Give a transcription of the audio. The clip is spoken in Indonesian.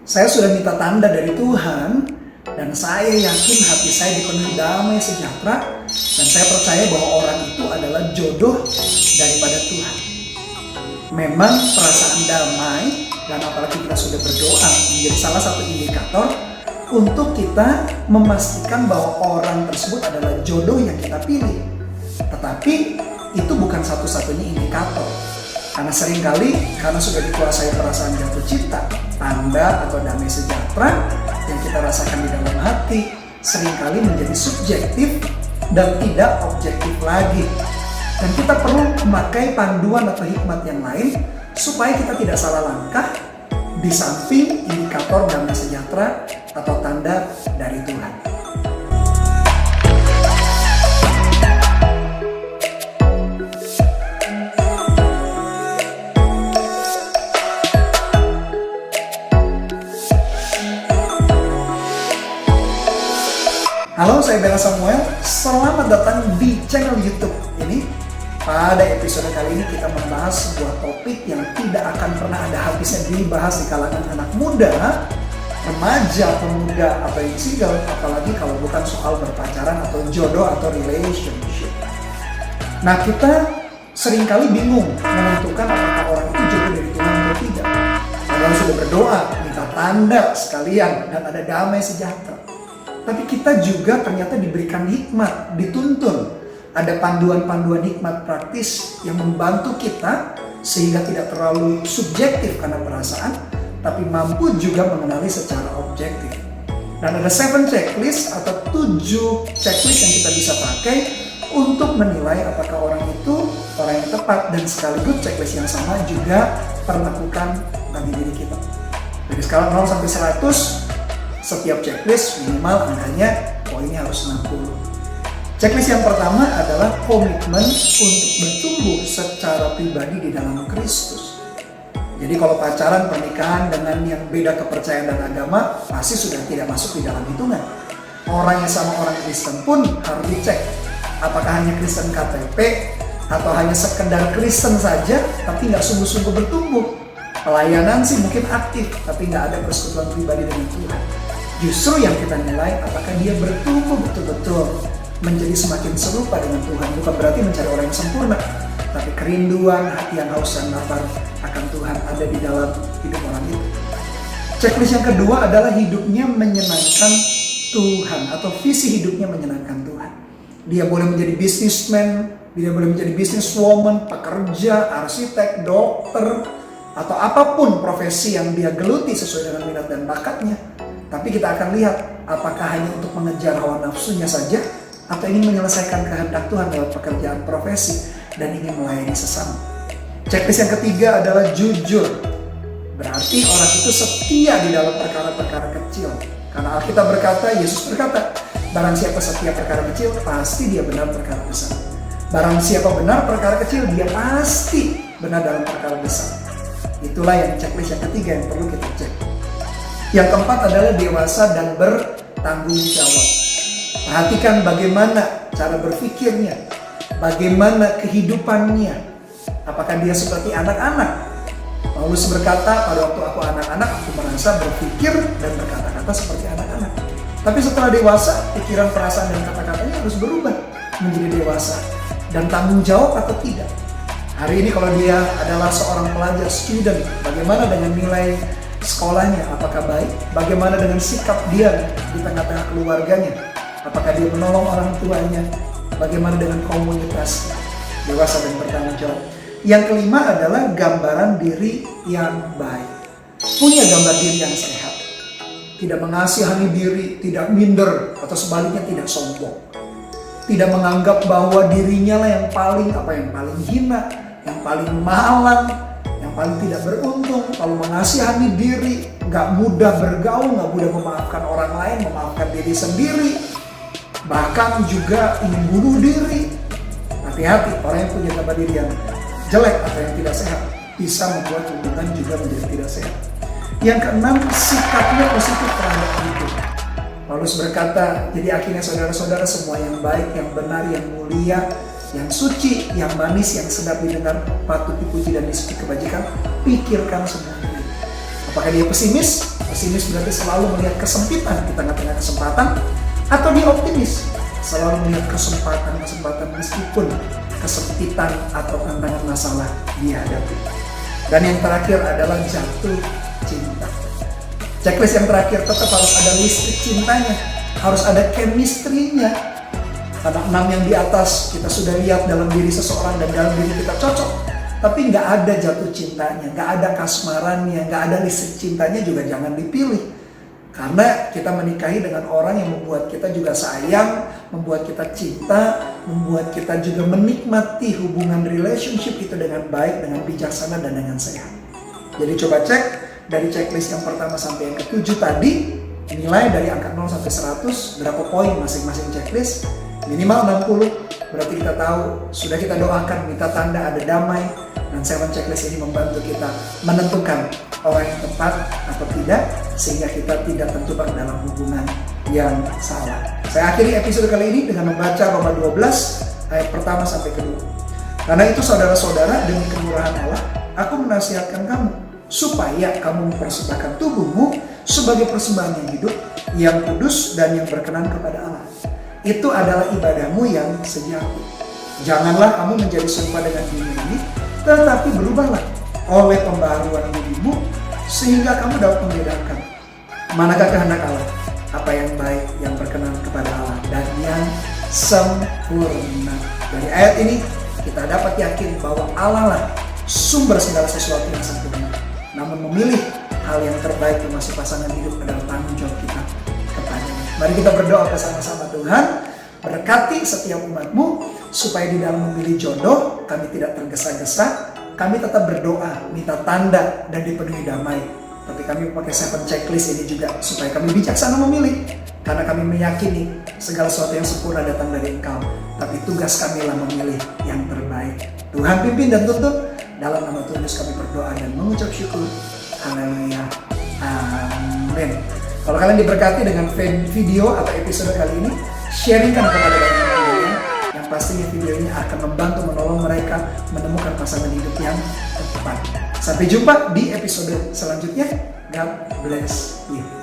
Saya sudah minta tanda dari Tuhan dan saya yakin hati saya dipenuhi damai sejahtera dan saya percaya bahwa orang itu adalah jodoh daripada Tuhan. Memang perasaan damai dan apalagi kita sudah berdoa menjadi salah satu indikator untuk kita memastikan bahwa orang tersebut adalah jodoh yang kita pilih. Tetapi itu bukan satu-satunya indikator. Karena seringkali karena sudah dikuasai perasaan jatuh cinta, tanda atau damai sejahtera yang kita rasakan di dalam hati seringkali menjadi subjektif dan tidak objektif lagi. Dan kita perlu memakai panduan atau hikmat yang lain supaya kita tidak salah langkah di samping indikator damai sejahtera atau tanda dari Tuhan. Halo, saya Bella Samuel. Selamat datang di channel YouTube ini. Pada episode kali ini kita membahas sebuah topik yang tidak akan pernah ada habisnya dibahas di kalangan anak muda, remaja, pemuda, atau yang single, apalagi kalau bukan soal berpacaran atau jodoh atau relationship. Nah, kita seringkali bingung menentukan apakah orang itu jodoh dari Tuhan atau tidak. Padahal sudah berdoa, minta tanda sekalian, dan ada damai sejahtera. Tapi kita juga ternyata diberikan hikmat, dituntun. Ada panduan-panduan hikmat praktis yang membantu kita sehingga tidak terlalu subjektif karena perasaan, tapi mampu juga mengenali secara objektif. Dan ada 7 checklist atau 7 checklist yang kita bisa pakai untuk menilai apakah orang itu orang yang tepat, dan sekaligus checklist yang sama juga perlakukan bagi diri kita. Dari skala 0 sampai 100, setiap checklist minimal angkanya poinnya harus 60. Checklist yang pertama adalah komitmen untuk bertumbuh secara pribadi di dalam Kristus. Jadi kalau pacaran, pernikahan dengan yang beda kepercayaan dan agama pasti sudah tidak masuk di dalam hitungan. Orang yang sama orang Kristen pun harus dicek apakah hanya Kristen KTP atau hanya sekedar Kristen saja tapi nggak sungguh-sungguh bertumbuh. Pelayanan sih mungkin aktif tapi nggak ada persekutuan pribadi dengan Tuhan. Justru yang kita nilai apakah dia bertumbuh betul-betul menjadi semakin serupa dengan Tuhan. Bukan berarti mencari orang yang sempurna, tapi kerinduan, hati yang haus dan lapar akan Tuhan ada di dalam hidup orang itu. Checklist yang kedua adalah hidupnya menyenangkan Tuhan atau visi hidupnya menyenangkan Tuhan. Dia boleh menjadi businessman, dia boleh menjadi businesswoman, pekerja, arsitek, dokter, atau apapun profesi yang dia geluti sesuai dengan minat dan bakatnya. Tapi kita akan lihat apakah hanya untuk mengejar hawa nafsunya saja atau ingin menyelesaikan kehendak Tuhan lewat pekerjaan profesi dan ingin melayani sesama. Checklist yang ketiga adalah jujur. Berarti orang itu setia di dalam perkara-perkara kecil. Karena Alkitab berkata, Yesus berkata, barang siapa setia perkara kecil, pasti dia benar perkara besar. Barang siapa benar perkara kecil, dia pasti benar dalam perkara besar. Itulah yang checklist yang ketiga yang perlu kita cek. Yang keempat adalah dewasa dan bertanggung jawab. Perhatikan bagaimana cara berpikirnya, bagaimana kehidupannya. Apakah dia seperti anak-anak? Paulus berkata, pada waktu aku anak-anak, aku merasa berpikir dan berkata-kata seperti anak-anak. Tapi setelah dewasa, pikiran, perasaan, dan kata-katanya harus berubah menjadi dewasa. Dan tanggung jawab atau tidak. Hari ini kalau dia adalah seorang pelajar, student, bagaimana dengan nilai sekolahnya? Apakah baik? Bagaimana dengan sikap dia di tengah-tengah keluarganya? Apakah dia menolong orang tuanya? Bagaimana dengan komunitas? Dewasa dan bertanggung jawab. Yang kelima adalah gambaran diri yang baik. Punya gambar diri yang sehat. Tidak mengasihani diri, tidak minder, atau sebaliknya tidak sombong. Tidak menganggap bahwa dirinya lah yang paling hina, yang paling malang, yang paling tidak beruntung. Lalu mengasihani diri, gak mudah bergaul, gak mudah memaafkan orang lain, memaafkan diri sendiri. Bahkan juga ingin bunuh diri. Hati-hati, orang yang punya gambar diri yang jelek atau yang tidak sehat bisa membuat hubungan juga menjadi tidak sehat. Yang keenam, sikapnya positif terhadap hidup. Paulus berkata, jadi akhirnya saudara-saudara semua yang baik, yang benar, yang mulia, yang suci, yang manis, yang sedap didengar, patut dipuji dan disebut kebajikan, pikirkan semua ini. Apakah dia pesimis? Pesimis berarti selalu melihat kesempitan di tengah-tengah kesempatan. Atau dia optimis, selalu melihat kesempatan meskipun kesempitan atau tantangan masalah dihadapi. Dan yang terakhir adalah jatuh cinta. Checklist yang terakhir tetap harus ada listrik cintanya, harus ada chemistry-nya. Karena 6 yang di atas kita sudah lihat dalam diri seseorang dan dalam diri kita cocok. Tapi nggak ada jatuh cintanya, nggak ada kasmarannya, nggak ada listrik cintanya juga jangan dipilih. Karena kita menikahi dengan orang yang membuat kita juga sayang, membuat kita cinta, membuat kita juga menikmati hubungan relationship itu dengan baik, dengan bijaksana, dan dengan sehat. Jadi coba cek dari checklist yang pertama sampai yang ke-7 tadi, nilai dari angka 0 sampai 100, berapa poin masing-masing checklist, minimal 60, berarti kita tahu, sudah kita doakan, minta tanda ada damai, dan 7 checklist ini membantu kita menentukan orang yang tepat atau tidak, sehingga kita tidak terjebak dalam hubungan yang salah. Saya akhiri episode kali ini dengan membaca Roma 12 ayat pertama sampai kedua. Karena itu saudara-saudara, demi kemurahan Allah, aku menasihatkan kamu supaya kamu mempersembahkan tubuhmu sebagai persembahan yang hidup, yang kudus dan yang berkenan kepada Allah. Itu adalah ibadahmu yang sejati. Janganlah kamu menjadi serupa dengan dunia ini, tetapi berubahlah oleh pembaharuan budimu, sehingga kamu dapat membedakan manakah kehendak Allah, apa yang baik, yang berkenan kepada Allah, dan yang sempurna. Dari ayat ini kita dapat yakin bahwa Allah lah sumber segala sesuatu yang sempurna. Namun memilih hal yang terbaik termasuk pasangan hidup adalah tanggung jawab kita kepadanya. Mari kita berdoa bersama-sama. Tuhan, berkati setiap umatmu supaya di dalam memilih jodoh kami tidak tergesa-gesa. Kami tetap berdoa, minta tanda, dan dipenuhi damai. Tapi kami pakai 7 checklist ini juga supaya kami bijaksana memilih. Karena kami meyakini segala sesuatu yang sempurna datang dari Engkau. Tapi tugas kamilah memilih yang terbaik. Tuhan pimpin dan tuntun. Dalam nama Tuhan Yesus kami berdoa dan mengucap syukur. Haleluya. Amin. Kalau kalian diberkati dengan video atau episode kali ini, sharingkan kepada banyak orang. Yang pastinya video ini akan membantu menolong mereka menemukan pasangan hidup yang tepat. Sampai jumpa di episode selanjutnya. God bless you.